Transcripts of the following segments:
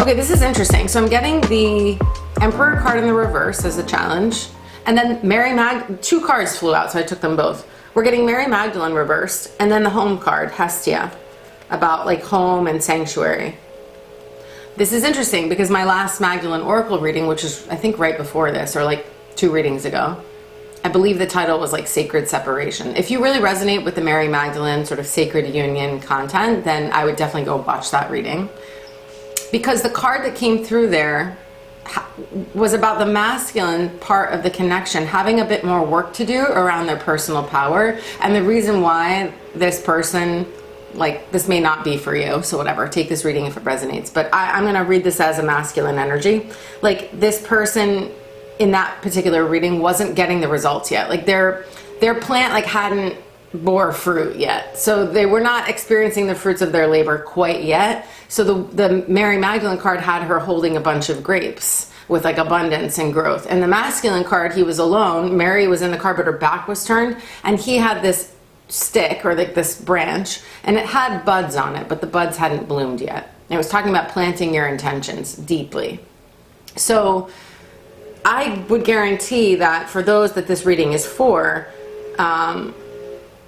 Okay, this is interesting. So I'm getting the Emperor card in the reverse as a challenge. And then two cards flew out, so I took them both. We're getting Mary Magdalene reversed, and then the home card, Hestia, about like home and sanctuary. This is interesting because my last Magdalene Oracle reading, which is I think right before this, or like 2 readings ago, I believe the title was like Sacred Separation. If you really resonate with the Mary Magdalene sort of sacred union content, then I would definitely go watch that reading. Because the card that came through there was about the masculine part of the connection having a bit more work to do around their personal power. And the reason why this person, like, this may not be for you, so whatever, take this reading if it resonates, but I'm going to read this as a masculine energy. Like, this person in that particular reading wasn't getting the results yet. Like, their plant like hadn't bore fruit yet, so they were not experiencing the fruits of their labor quite yet. So the Mary Magdalene card had her holding a bunch of grapes with like abundance and growth, and the masculine card, he was alone. Mary was in the card but her back was turned, and he had this stick or like this branch, and it had buds on it, but the buds hadn't bloomed yet. And it was talking about planting your intentions deeply. So I would guarantee that for those that this reading is for,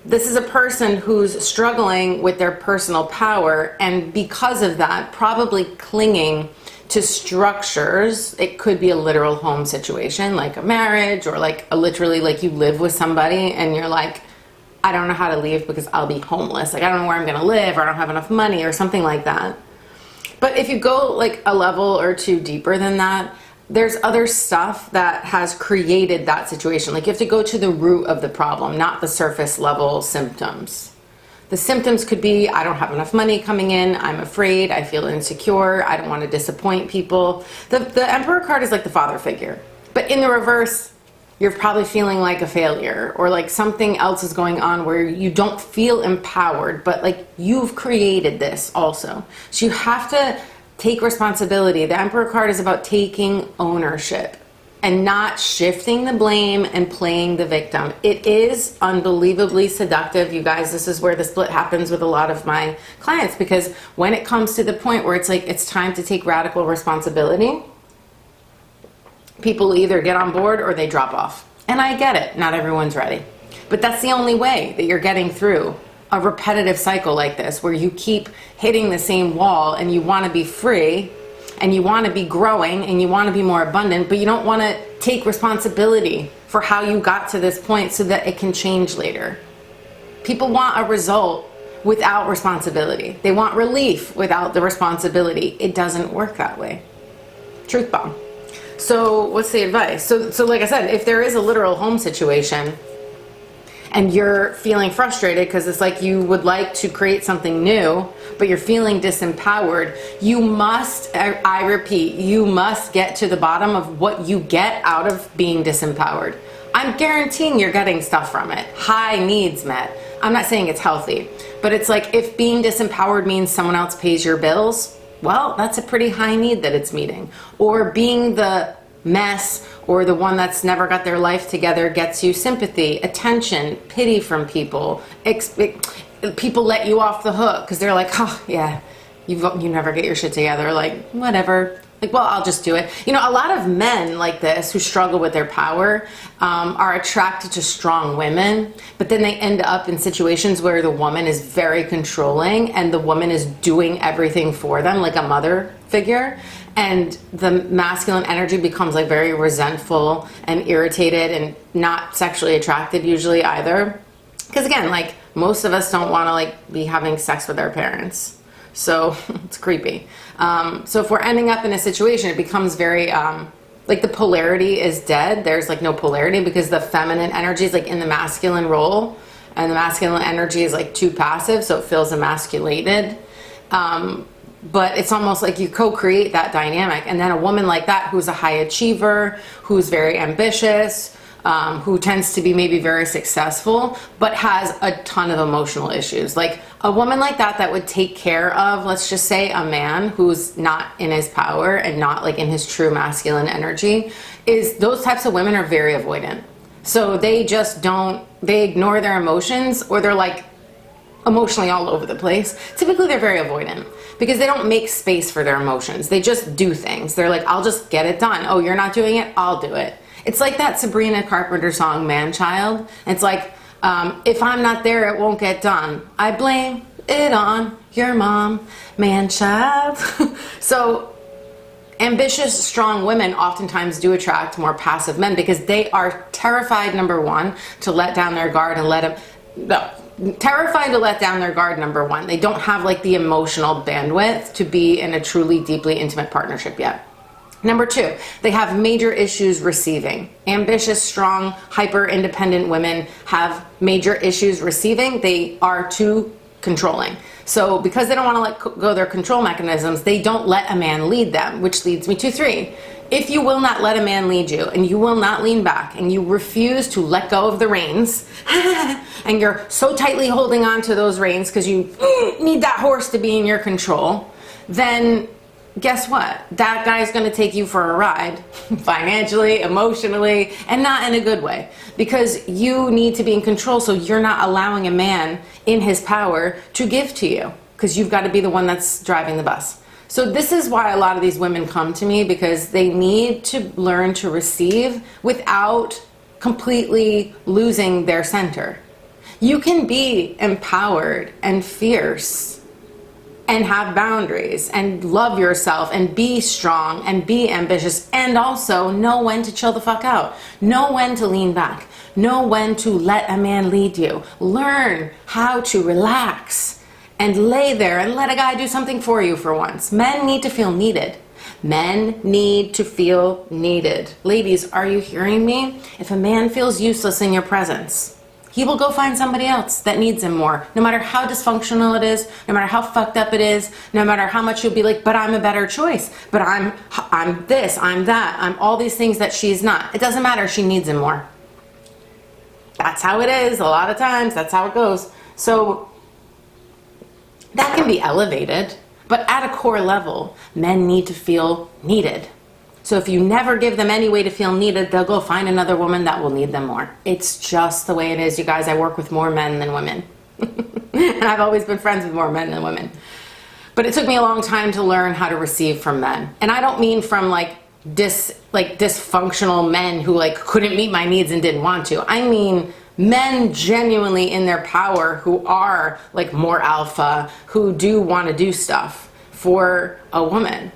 this is a person who's struggling with their personal power, and because of that, probably clinging to structures. It could be a literal home situation, like a marriage, or like literally like you live with somebody and you're like, I don't know how to leave because I'll be homeless. Like, I don't know where I'm going to live, or I don't have enough money, or something like that. But if you go like a level or 2 deeper than that, there's other stuff that has created that situation. Like, you have to go to the root of the problem, not the surface level symptoms. The symptoms could be, I don't have enough money coming in, I'm afraid, I feel insecure, I don't want to disappoint people. The Emperor card is like the father figure. But in the reverse, you're probably feeling like a failure, or like something else is going on where you don't feel empowered, but like you've created this also. So you have to take responsibility. The Emperor card is about taking ownership and not shifting the blame and playing the victim. It is unbelievably seductive, you guys. This is where the split happens with a lot of my clients, because when it comes to the point where it's like it's time to take radical responsibility, people either get on board or they drop off. And I get it, not everyone's ready. But that's the only way that you're getting through a repetitive cycle like this, where you keep hitting the same wall and you want to be free and you want to be growing and you want to be more abundant, but you don't want to take responsibility for how you got to this point so that it can change later. People want a result without responsibility. They want relief without the responsibility. It doesn't work that way. Truth bomb. So what's the advice? So like I said, if there is a literal home situation and you're feeling frustrated because it's like you would like to create something new, but you're feeling disempowered, you must, I repeat, you must get to the bottom of what you get out of being disempowered. I'm guaranteeing you're getting stuff from it. High needs met. I'm not saying it's healthy, but it's like, if being disempowered means someone else pays your bills, well, that's a pretty high need that it's meeting. Or being the mess or the one that's never got their life together gets you sympathy, attention, pity from people. People let you off the hook because they're like, oh yeah, you never get your shit together. Like, whatever. Like, well, I'll just do it. You know, a lot of men like this who struggle with their power are attracted to strong women, but then they end up in situations where the woman is very controlling and the woman is doing everything for them, like a mother figure. And the masculine energy becomes like very resentful and irritated and not sexually attracted usually either. Because again, like, most of us don't want to like be having sex with our parents. So it's creepy. So if we're ending up in a situation, it becomes very, like, the polarity is dead. There's like no polarity because the feminine energy is like in the masculine role and the masculine energy is like too passive. So it feels emasculated. But it's almost like you co-create that dynamic. And then a woman like that, who's a high achiever, who's very ambitious, who tends to be maybe very successful, but has a ton of emotional issues. Like a woman like that would take care of, let's just say, a man who's not in his power and not like in his true masculine energy, is those types of women are very avoidant. So they just don't, they ignore their emotions, or they're like emotionally all over the place, typically they're very avoidant because they don't make space for their emotions. They just do things. They're like, I'll just get it done. Oh, you're not doing it? I'll do it. It's like that Sabrina Carpenter song, Man Child. It's like, if I'm not there, it won't get done. I blame it on your mom, man child. So ambitious, strong women oftentimes do attract more passive men because they are terrified, number one, to let down their guard and terrified to let down their guard, number one. They don't have like the emotional bandwidth to be in a truly deeply intimate partnership yet. Number two, they have major issues receiving. Ambitious, strong, hyper-independent women have major issues receiving. They are too controlling. So because they don't want to let go their control mechanisms, they don't let a man lead them, which leads me to three. If you will not let a man lead you, and you will not lean back, and you refuse to let go of the reins, and you're so tightly holding on to those reins because you need that horse to be in your control, then guess what? That guy's going to take you for a ride, financially, emotionally, and not in a good way, because you need to be in control, so you're not allowing a man in his power to give to you, because you've got to be the one that's driving the bus. So this is why a lot of these women come to me, because they need to learn to receive without completely losing their center. You can be empowered and fierce and have boundaries and love yourself and be strong and be ambitious and also know when to chill the fuck out. Know when to lean back. Know when to let a man lead you. Learn how to relax and lay there and let a guy do something for you for once. Men need to feel needed. Men need to feel needed. Ladies, are you hearing me? If a man feels useless in your presence, he will go find somebody else that needs him more. No matter how dysfunctional it is, no matter how fucked up it is, no matter how much you'll be like, but I'm a better choice, but I'm this, I'm that, I'm all these things that she's not. It doesn't matter, she needs him more. That's how it is a lot of times, that's how it goes. So that can be elevated, but at a core level, men need to feel needed. So if you never give them any way to feel needed, they'll go find another woman that will need them more. It's just the way it is, you guys. I work with more men than women. And I've always been friends with more men than women. But it took me a long time to learn how to receive from men. And I don't mean from dysfunctional men who couldn't meet my needs and didn't want to. I mean men genuinely in their power who are more alpha, who do want to do stuff for a woman.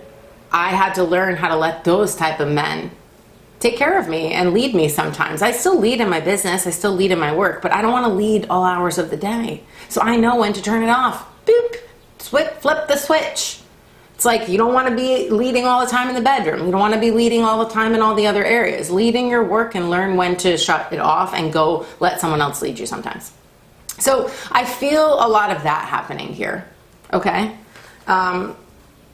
I had to learn how to let those type of men take care of me and lead me sometimes. I still lead in my business, I still lead in my work, but I don't want to lead all hours of the day. So I know when to turn it off. Boop, flip the switch. It's like you don't want to be leading all the time in the bedroom. You don't want to be leading all the time in all the other areas. Leading your work and learn when to shut it off and go let someone else lead you sometimes. So I feel a lot of that happening here, okay?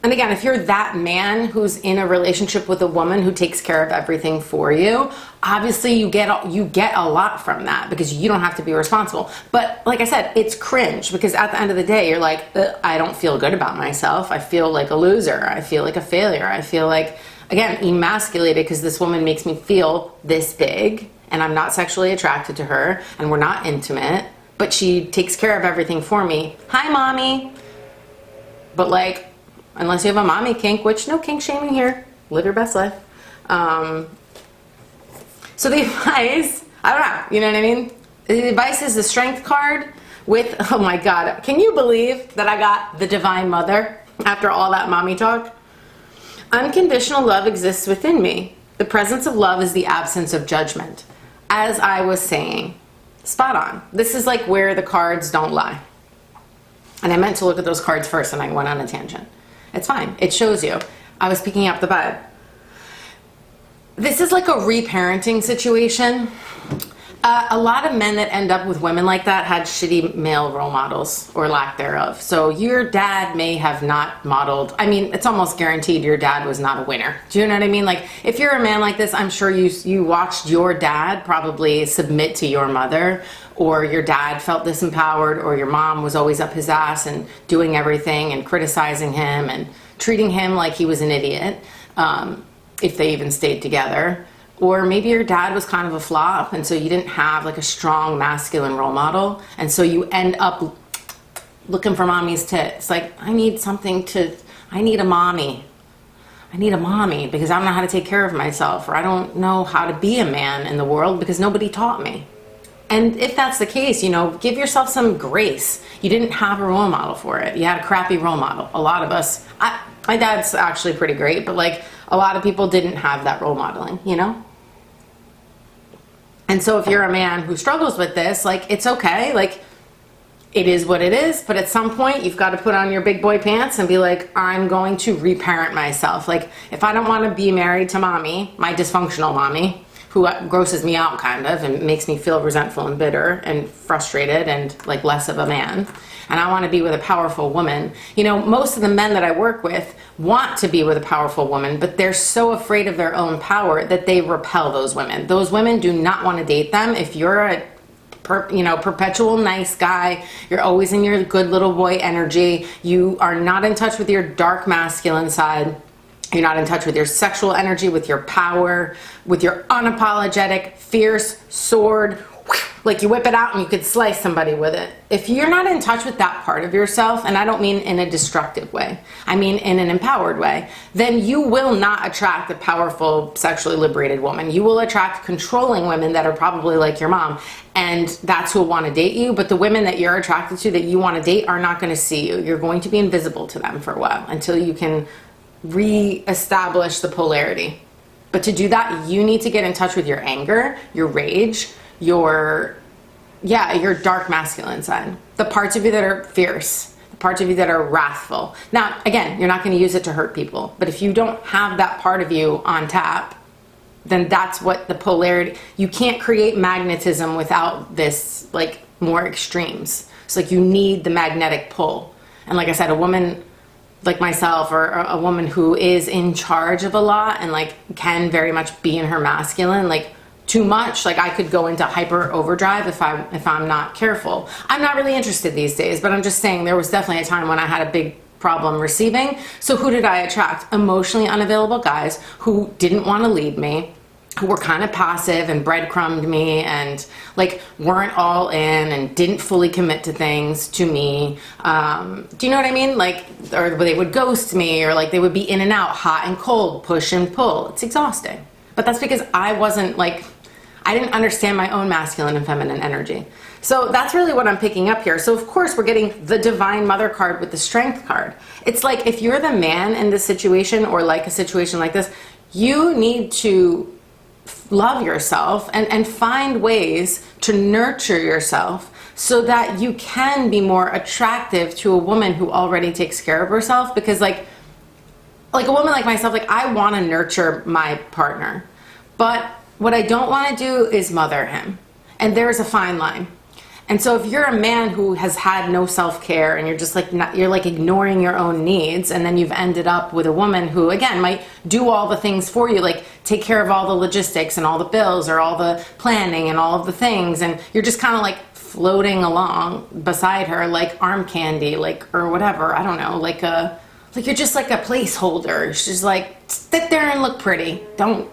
And again, if you're that man who's in a relationship with a woman who takes care of everything for you, obviously you get a lot from that because you don't have to be responsible. But like I said, it's cringe because at the end of the day, you're like, I don't feel good about myself. I feel like a loser. I feel like a failure. I feel like, again, emasculated because this woman makes me feel this big and I'm not sexually attracted to her and we're not intimate, but she takes care of everything for me. Hi, mommy. But unless you have a mommy kink, which no kink shaming here, live your best life. So the advice, I don't know, you know what I mean? The advice is the strength card with, oh my God, can you believe that I got the Divine Mother after all that mommy talk? Unconditional love exists within me. The presence of love is the absence of judgment. As I was saying, spot on. This is where the cards don't lie. And I meant to look at those cards first and I went on a tangent. It's fine. It shows you. I was picking up the vibe. This is like a reparenting situation. A lot of men that end up with women like that had shitty male role models or lack thereof. So your dad may have not modeled. I mean, it's almost guaranteed your dad was not a winner. Do you know what I mean? If you're a man like this, I'm sure you watched your dad probably submit to your mother, or your dad felt disempowered, or your mom was always up his ass and doing everything and criticizing him and treating him like he was an idiot, if they even stayed together. Or maybe your dad was kind of a flop and so you didn't have a strong masculine role model, and so you end up looking for mommy's tits. Like, I need a mommy. I need a mommy because I don't know how to take care of myself, or I don't know how to be a man in the world because nobody taught me. And if that's the case, give yourself some grace. You didn't have a role model for it. You had a crappy role model. A lot of us, my dad's actually pretty great, but like a lot of people didn't have that role modeling, And so if you're a man who struggles with this, like, it's okay. Like, it is what it is, but at some point you've got to put on your big boy pants and be like, I'm going to reparent myself. Like, if I don't want to be married to mommy, my dysfunctional mommy, who grosses me out kind of and makes me feel resentful and bitter and frustrated and like less of a man, and I want to be with a powerful woman. Most of the men that I work with want to be with a powerful woman, but they're so afraid of their own power that they repel those women. Those women do not want to date them. If you're a perpetual nice guy, you're always in your good little boy energy, you are not in touch with your dark masculine side, you're not in touch with your sexual energy, with your power, with your unapologetic, fierce sword, like you whip it out and you could slice somebody with it. If you're not in touch with that part of yourself, and I don't mean in a destructive way, I mean in an empowered way, then you will not attract a powerful, sexually liberated woman. You will attract controlling women that are probably like your mom, and that's who will want to date you. But the women that you're attracted to, that you want to date, are not going to see you. You're going to be invisible to them for a while until you can re-establish the polarity. But to do that, you need to get in touch with your anger, your rage, your dark masculine side. The parts of you that are fierce, the parts of you that are wrathful. Now, again, you're not going to use it to hurt people, but if you don't have that part of you on tap, then that's what the polarity, you can't create magnetism without this, like, more extremes. It's like you need the magnetic pull. And like I said, a woman like myself, or a woman who is in charge of a lot and like can very much be in her masculine, like too much, like I could go into hyper overdrive if I'm not careful. I'm not really interested these days, but I'm just saying there was definitely a time when I had a big problem receiving. So who did I attract? Emotionally unavailable guys who didn't want to lead me, who were kind of passive and breadcrumbed me and like weren't all in and didn't fully commit to things to me. Do you know what I mean? Like, or they would ghost me, or like they would be in and out, hot and cold, push and pull. It's exhausting. But that's because I didn't understand my own masculine and feminine energy. So that's really what I'm picking up here. So of course we're getting the Divine Mother card with the Strength card. It's like, if you're the man in this situation, or like a situation like this, you need to love yourself and find ways to nurture yourself so that you can be more attractive to a woman who already takes care of herself. Because like a woman like myself, like I want to nurture my partner, but what I don't want to do is mother him. And there's a fine line. And so if you're a man who has had no self-care and you're just like, you're like ignoring your own needs, and then you've ended up with a woman who again might do all the things for you, like take care of all the logistics and all the bills or all the planning and all of the things, and you're just kind of like floating along beside her like arm candy, like, or whatever, I don't know, like you're just like a placeholder. She's like, sit there and look pretty. Don't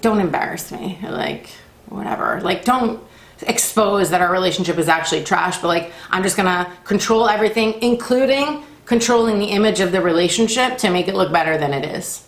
embarrass me, like whatever, like don't expose that our relationship is actually trash, but like I'm just gonna control everything, including controlling the image of the relationship to make it look better than it is.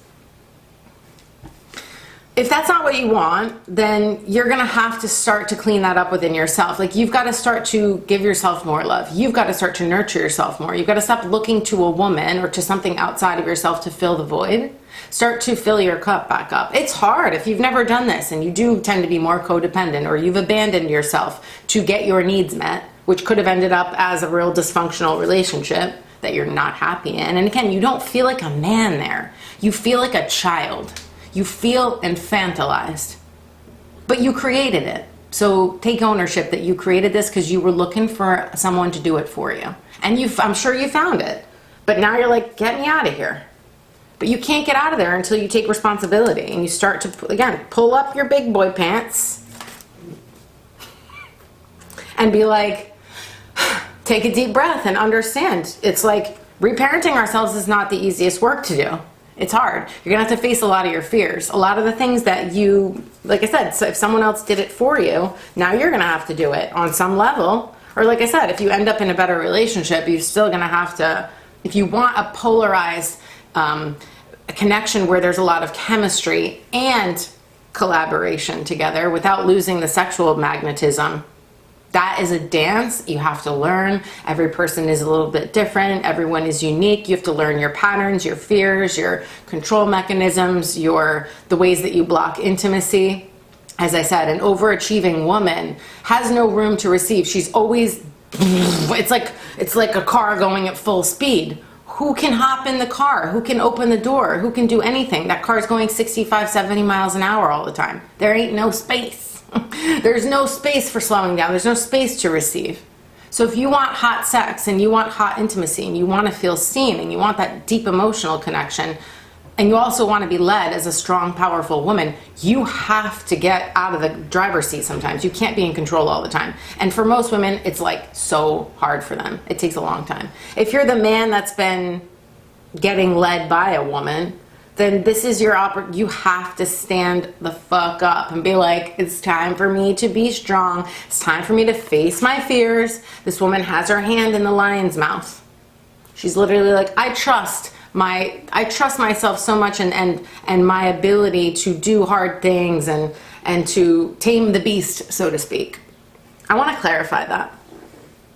If that's not what you want, then you're gonna have to start to clean that up within yourself. Like you've got to start to give yourself more love. You've got to start to nurture yourself more. You've got to stop looking to a woman or to something outside of yourself to fill the void. Start to fill your cup back up. It's hard if you've never done this and you do tend to be more codependent, or you've abandoned yourself to get your needs met, which could have ended up as a real dysfunctional relationship that you're not happy in. And again, you don't feel like a man there. You feel like a child. You feel infantilized, but you created it. So take ownership that you created this because you were looking for someone to do it for you. And I'm sure you found it, but now you're like, get me out of here. But you can't get out of there until you take responsibility and you start to, again, pull up your big boy pants and be like, take a deep breath and understand. It's like reparenting ourselves is not the easiest work to do. It's hard. You're gonna have to face a lot of your fears. A lot of the things that you, like I said, so if someone else did it for you, now you're gonna have to do it on some level, Or like I said, if you end up in a better relationship, you're still going to have to, if you want a polarized a connection where there's a lot of chemistry and collaboration together without losing the sexual magnetism, that is a dance you have to learn. Every person is a little bit different. Everyone is unique. You have to learn your patterns, your fears, your control mechanisms, the ways that you block intimacy. As I said, an overachieving woman has no room to receive. She's always, it's like a car going at full speed. Who can hop in the car? Who can open the door? Who can do anything? That car's going 65, 70 miles an hour all the time. There ain't no space. There's no space for slowing down. There's no space to receive. So if you want hot sex and you want hot intimacy and you want to feel seen and you want that deep emotional connection and you also want to be led as a strong, powerful woman, you have to get out of the driver's seat sometimes. You can't be in control all the time. And for most women, it's like so hard for them. It takes a long time. If you're the man that's been getting led by a woman, then this is your opportunity. You have to stand the fuck up and be like, it's time for me to be strong. It's time for me to face my fears. This woman has her hand in the lion's mouth. She's literally like, I trust myself so much and my ability to do hard things and to tame the beast, so to speak. I want to clarify that.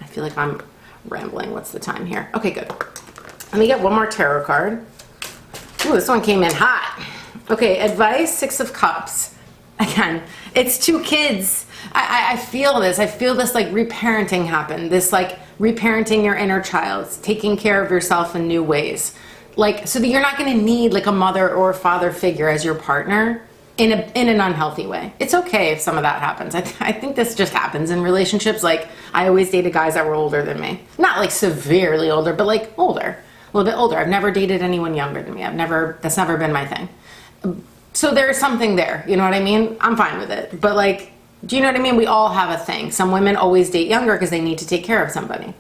I feel like I'm rambling. What's the time here? Okay, good. Let me get one more tarot card. Ooh, this one came in hot. Okay, advice, 6 of Cups. Again, it's 2 kids. I feel this. I feel this like reparenting happen. This like reparenting your inner child, taking care of yourself in new ways. Like, so that you're not going to need like a mother or a father figure as your partner in an unhealthy way. It's okay if some of that happens. I think this just happens in relationships. Like, I always dated guys that were older than me. Not like severely older, but like older. A little bit older. I've never dated anyone younger than me. That's never been my thing. So there's something there, you know what I mean? I'm fine with it. But like, do you know what I mean? We all have a thing. Some women always date younger because they need to take care of somebody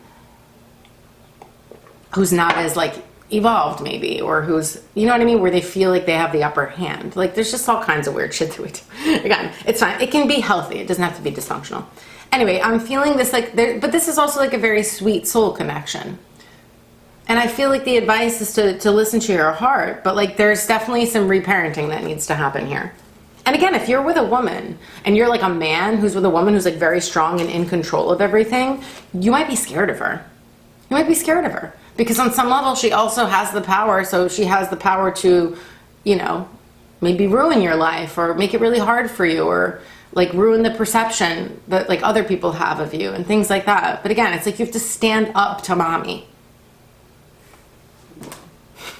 who's not as like evolved maybe, or who's, you know what I mean? Where they feel like they have the upper hand. Like there's just all kinds of weird shit to it. Again, it's fine. It can be healthy. It doesn't have to be dysfunctional. Anyway, I'm feeling this like, but this is also like a very sweet soul connection. And I feel like the advice is to listen to your heart, but like there's definitely some reparenting that needs to happen here. And again, if you're with a woman and you're like a man who's with a woman who's like very strong and in control of everything, you might be scared of her. You might be scared of her because on some level she also has the power. So she has the power to, you know, maybe ruin your life or make it really hard for you, or like ruin the perception that like other people have of you and things like that. But again, it's like you have to stand up to mommy.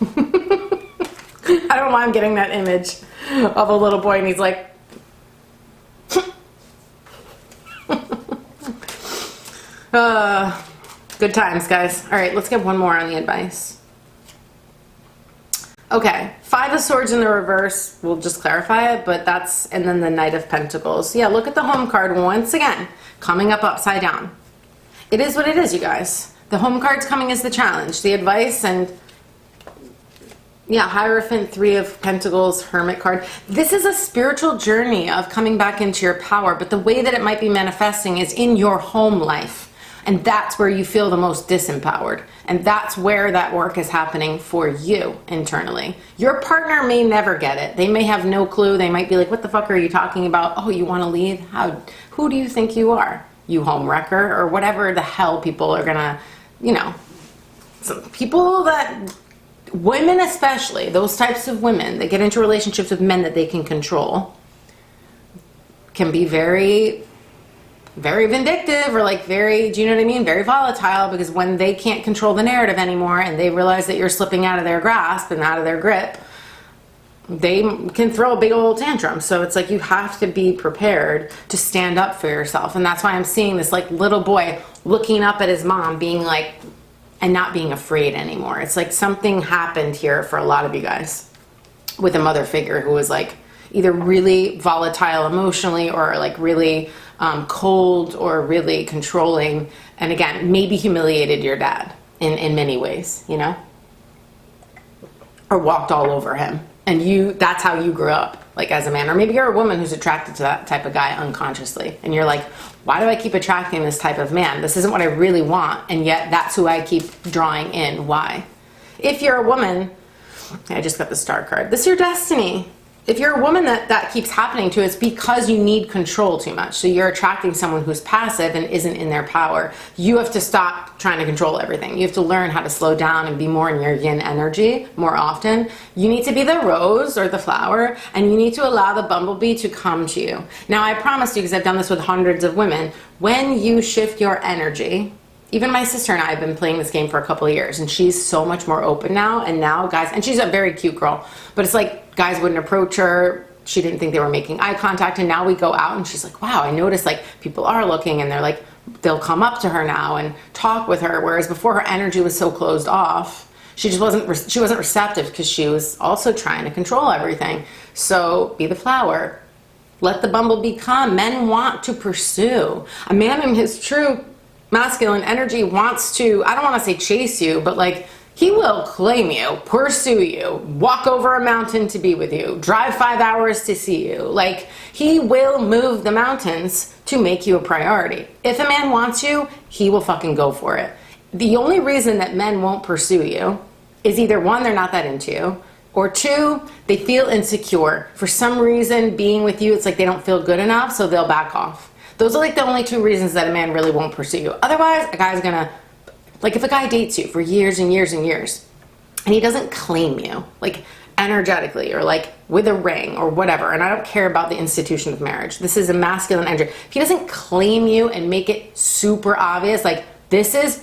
I don't know why I'm getting that image of a little boy and he's like good times, guys. All right, let's get one more on the advice. Okay, 5 of Swords in the reverse. We'll just clarify it, but that's, and then the Knight of Pentacles. Yeah, look at the home card once again, coming up upside down. It is what it is, you guys. The home card's coming as the challenge, the advice, and yeah, Hierophant, 3 of Pentacles, Hermit card. This is a spiritual journey of coming back into your power, but the way that it might be manifesting is in your home life. And that's where you feel the most disempowered. And that's where that work is happening for you internally. Your partner may never get it. They may have no clue. They might be like, what the fuck are you talking about? Oh, you want to leave? Who do you think you are? You home wrecker? Or whatever the hell people are gonna, you know. Some people that, women especially, those types of women that get into relationships with men that they can control can be very, very vindictive, or like very, do you know what I mean? Very volatile, because when they can't control the narrative anymore and they realize that you're slipping out of their grasp and out of their grip, they can throw a big old tantrum. So it's like you have to be prepared to stand up for yourself. And that's why I'm seeing this like little boy looking up at his mom being like, and not being afraid anymore. It's like something happened here for a lot of you guys with a mother figure who was like either really volatile emotionally, or like really cold, or really controlling, and again, maybe humiliated your dad in many ways, you know, or walked all over him. And that's how you grew up. like as a man. Or maybe you're a woman who's attracted to that type of guy unconsciously. And you're like, why do I keep attracting this type of man? This isn't what I really want. And yet that's who I keep drawing in. Why? If you're a woman, I just got the star card. This is your destiny. If you're a woman that keeps happening to, it's because you need control too much. So you're attracting someone who's passive and isn't in their power. You have to stop trying to control everything. You have to learn how to slow down and be more in your yin energy more often. You need to be the rose or the flower, and you need to allow the bumblebee to come to you. Now, I promise you, because I've done this with hundreds of women, when you shift your energy, even my sister and I have been playing this game for a couple of years, and she's so much more open now. And now guys, and she's a very cute girl, but it's like guys wouldn't approach her. She didn't think they were making eye contact. And now we go out and she's like, wow, I noticed like people are looking, and they're like, they'll come up to her now and talk with her. Whereas before, her energy was so closed off. She just wasn't receptive because she was also trying to control everything. So be the flower. Let the bumblebee come. Men want to pursue. A man in his true masculine energy wants to, I don't want to say chase you, but like he will claim you, pursue you, walk over a mountain to be with you, drive 5 hours to see you. Like he will move the mountains to make you a priority. If a man wants you, he will fucking go for it. The only reason that men won't pursue you is either one, they're not that into you, or two, they feel insecure. For some reason, being with you, it's like they don't feel good enough, so they'll back off. Those are like the only two reasons that a man really won't pursue you. Otherwise, a guy's gonna, like if a guy dates you for years and years and years, and he doesn't claim you, like energetically or like with a ring or whatever, and I don't care about the institution of marriage. This is a masculine energy. If he doesn't claim you and make it super obvious, like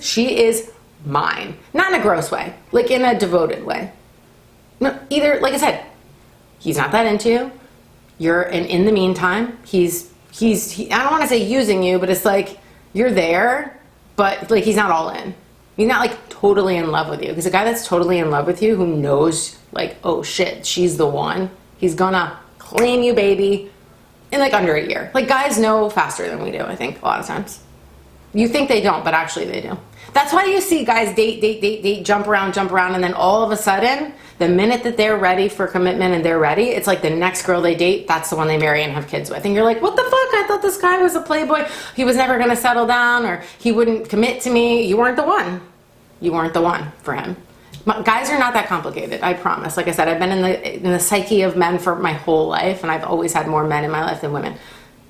she is mine. Not in a gross way, like in a devoted way. No, either, like I said, he's not that into you. In the meantime, I don't want to say using you, but it's like you're there, but like he's not all in. He's not like totally in love with you. Because a guy that's totally in love with you, who knows like, oh shit, she's the one, he's gonna claim you, baby, in like under a year. Like guys know faster than we do, I think, a lot of times. You think they don't, but actually they do. That's why you see guys date, jump around, and then all of a sudden, the minute that they're ready for commitment and they're ready, it's like the next girl they date, that's the one they marry and have kids with. And you're like, what the fuck? I thought this guy was a playboy. He was never gonna settle down, or he wouldn't commit to me. You weren't the one. You weren't the one for him. Guys are not that complicated, I promise. Like I said, I've been in the psyche of men for my whole life, and I've always had more men in my life than women.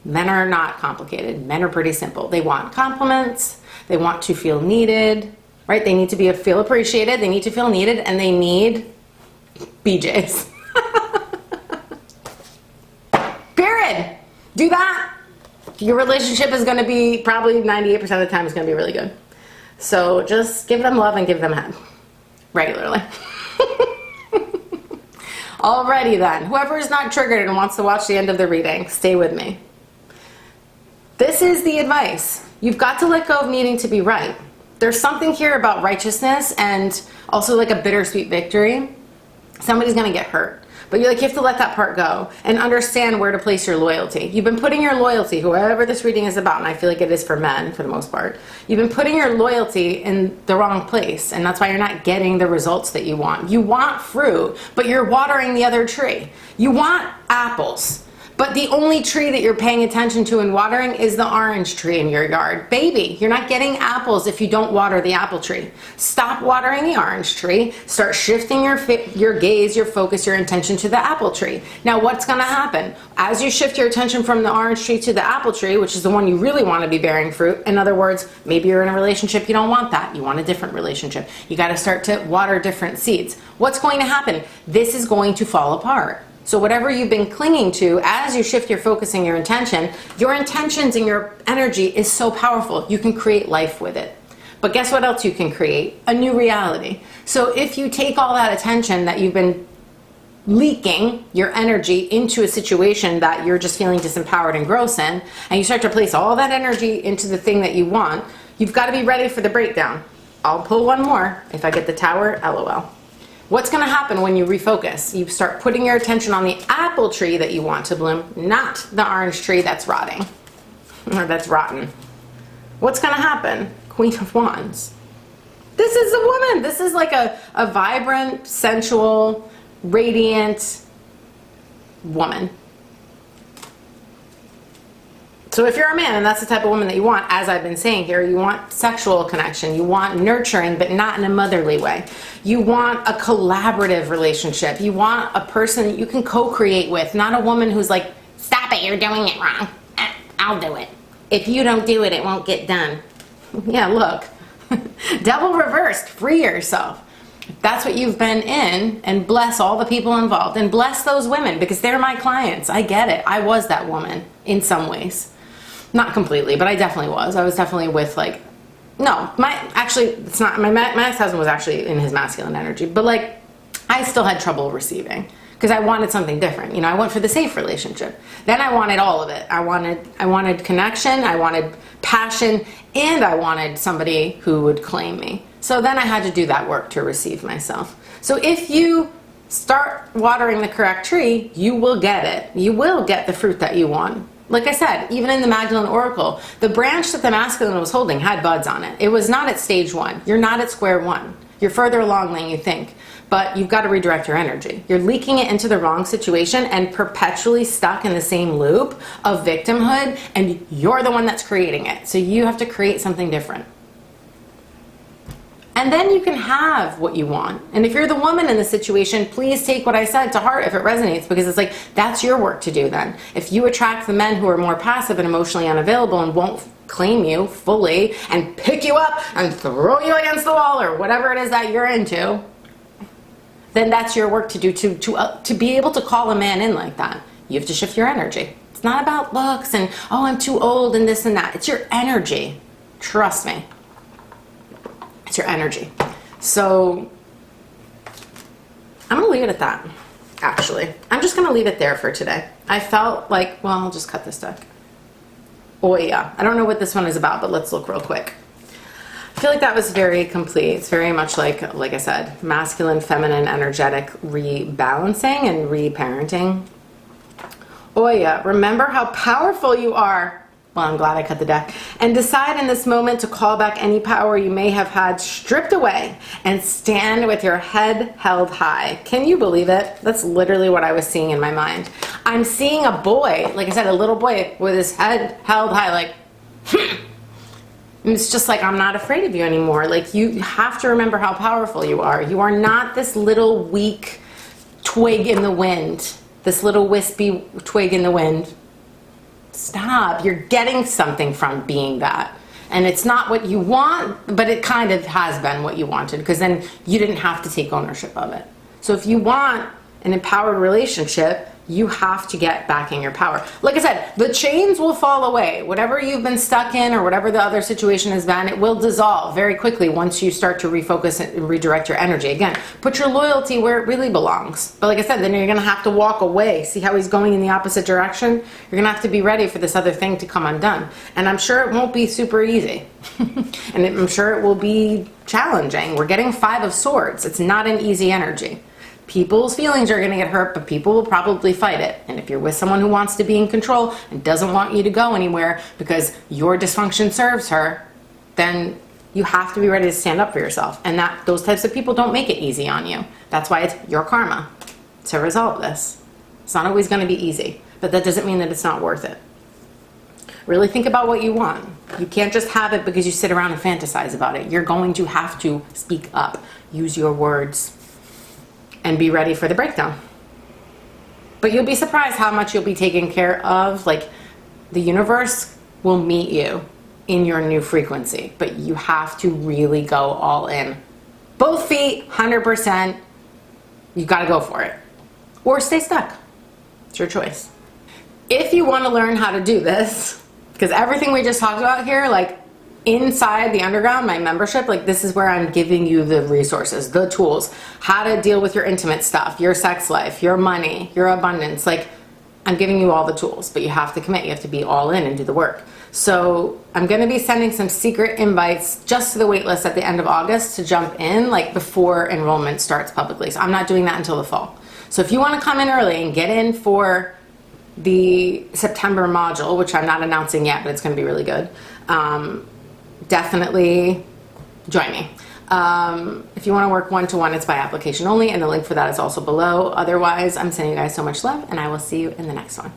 Men are not complicated. Men are pretty simple. They want compliments. They want to feel needed, right? They need to feel appreciated. They need to feel needed, and they need BJs. Period. Do that. Your relationship is going to be probably 98% of the time is going to be really good. So just give them love and give them head regularly. Alrighty then. Whoever is not triggered and wants to watch the end of the reading, stay with me. This is the advice. You've got to let go of needing to be right. There's something here about righteousness and also like a bittersweet victory. Somebody's going to get hurt. But you have to let that part go and understand where to place your loyalty. You've been putting your loyalty, whoever this reading is about, and I feel like it is for men for the most part, you've been putting your loyalty in the wrong place, and that's why you're not getting the results that you want. You want fruit, but you're watering the other tree. You want apples, but the only tree that you're paying attention to and watering is the orange tree in your yard. Baby, you're not getting apples if you don't water the apple tree. Stop watering the orange tree. Start shifting your gaze, your focus, your intention to the apple tree. Now, what's going to happen? As you shift your attention from the orange tree to the apple tree, which is the one you really want to be bearing fruit, in other words, maybe you're in a relationship, you don't want that. You want a different relationship. You got to start to water different seeds. What's going to happen? This is going to fall apart. So whatever you've been clinging to, as you shift your focus and your intentions and your energy is so powerful. You can create life with it. But guess what else you can create? A new reality. So if you take all that attention that you've been leaking your energy into a situation that you're just feeling disempowered and gross in, and you start to place all that energy into the thing that you want, you've got to be ready for the breakdown. I'll pull one more. If I get the tower, LOL. What's going to happen when you refocus? You start putting your attention on the apple tree that you want to bloom, not the orange tree that's rotting, or that's rotten. What's going to happen? Queen of Wands. This is a woman. This is like a vibrant, sensual, radiant, woman. So if you're a man and that's the type of woman that you want, as I've been saying here, you want sexual connection, you want nurturing, but not in a motherly way. You want a collaborative relationship. You want a person that you can co-create with, not a woman who's like, stop it, you're doing it wrong. I'll do it. If you don't do it, it won't get done. Yeah, look. Double reversed. Free yourself. That's what you've been in, and bless all the people involved, and bless those women because they're my clients. I get it. I was that woman in some ways. Not completely, but I definitely was. I was definitely with like, no, it's not, my ex-husband was actually in his masculine energy, but like, I still had trouble receiving because I wanted something different. You know, I went for the safe relationship. Then I wanted all of it. I wanted connection, I wanted passion, and I wanted somebody who would claim me. So then I had to do that work to receive myself. So if you start watering the correct tree, you will get it. You will get the fruit that you want. Like I said, even in the Magdalene Oracle, the branch that the masculine was holding had buds on it. It was not at stage one. You're not at square one. You're further along than you think. But you've got to redirect your energy. You're leaking it into the wrong situation and perpetually stuck in the same loop of victimhood, and you're the one that's creating it. So you have to create something different. And then you can have what you want. And if you're the woman in the situation, please take what I said to heart if it resonates, because it's like, that's your work to do then. If you attract the men who are more passive and emotionally unavailable and won't claim you fully and pick you up and throw you against the wall or whatever it is that you're into, then that's your work to do to be able to call a man in like that. You have to shift your energy. It's not about looks and, oh, I'm too old and this and that. It's your energy. Trust me. It's your energy. So I'm going to leave it at that, actually. I'm just going to leave it there for today. I felt like, well, I'll just cut this deck. Oh, yeah. I don't know what this one is about, but let's look real quick. I feel like that was very complete. It's very much like I said, masculine, feminine, energetic rebalancing and reparenting. Oh, yeah. Remember how powerful you are. Well, I'm glad I cut the deck. And decide in this moment to call back any power you may have had stripped away and stand with your head held high. Can you believe it? That's literally what I was seeing in my mind. I'm seeing a boy, like I said, a little boy with his head held high, like, And it's just like, I'm not afraid of you anymore. Like, you have to remember how powerful you are. You are not this little weak twig in the wind, this little wispy twig in the wind. Stop. You're getting something from being that. And it's not what you want, but it kind of has been what you wanted, because then you didn't have to take ownership of it. So if you want an empowered relationship, you have to get back in your power. Like I said, the chains will fall away. Whatever you've been stuck in or whatever the other situation has been, it will dissolve very quickly once you start to refocus and redirect your energy. Again, put your loyalty where it really belongs. But like I said, then you're going to have to walk away. See how he's going in the opposite direction? You're going to have to be ready for this other thing to come undone. And I'm sure it won't be super easy. And I'm sure it will be challenging. We're getting 5 of Swords. It's not an easy energy. People's feelings are going to get hurt, but people will probably fight it. And if you're with someone who wants to be in control and doesn't want you to go anywhere because your dysfunction serves her, then you have to be ready to stand up for yourself. And that those types of people don't make it easy on you. That's why it's your karma to resolve this. It's not always going to be easy, but that doesn't mean that it's not worth it. Really think about what you want. You can't just have it because you sit around and fantasize about it. You're going to have to speak up, use your words, and be ready for the breakdown. But you'll be surprised how much you'll be taken care of. Like, the universe will meet you in your new frequency, but you have to really go all in. Both feet, 100%. You got to go for it. Or stay stuck. It's your choice. If you want to learn how to do this, because everything we just talked about here, like, inside the underground, my membership, like, this is where I'm giving you the resources, the tools, how to deal with your intimate stuff, your sex life, your money, your abundance. Like, I'm giving you all the tools, but you have to commit. You have to be all in and do the work. So I'm going to be sending some secret invites just to the wait list at the end of August to jump in, like, before enrollment starts publicly. So I'm not doing that until the fall. So if you want to come in early and get in for the September module, which I'm not announcing yet, but it's going to be really good, definitely join me. If you want to work one-to-one, it's by application only, and the link for that is also below. Otherwise, I'm sending you guys so much love, and I will see you in the next one.